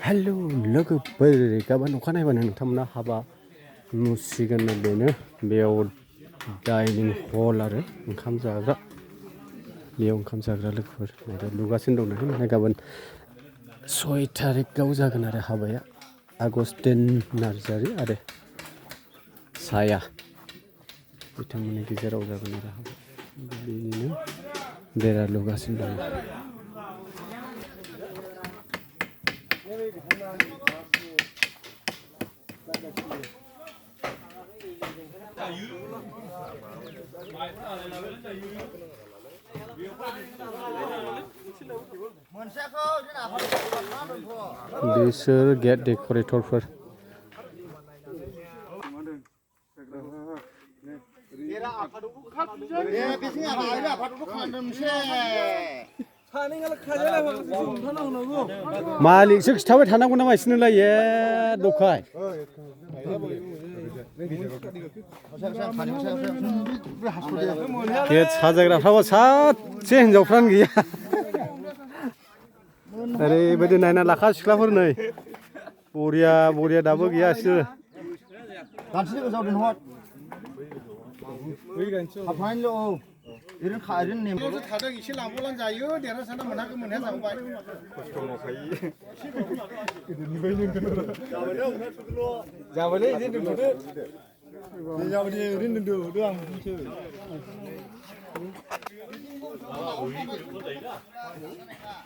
हेल' लोगोफोर गाबोन अखानायबानो नोंथांमोना हाबा नुसिगोन बेनो बेयाव डाइनिं हल आरो ओंखाम जाग्रा बेयाव ओंखाम जाग्रा लोगोफोर लुगासिनो दं नालाय माने गाबोन 6 थारिखआव जागोन आरो हाबाया आगस्टिन नार्जारि आरो साया बिथांमोननि गेजेराव जागोन आरो हाबा बेनिनो बेरा लुगासिनो दं बिसोर गेट डेक'रेटरफोर मालिकसो खिथाबाय थानांगौ नामा बिसोरनोलाय ए दखाय गेट साजायग्राफ्राबो सासे हिनजावफ्रानो गैया ओरैबायदि नायना लाखा सिख्लाफोर नै बरिया बरिया दाबो गैया बिसोरो थादों एसे लांबावलां जायो देरहासाना मोनाखै मोनहाया जाबाय जाबायलै एसे दोनथ'दो जाबाय ओरैनो दोनदो आं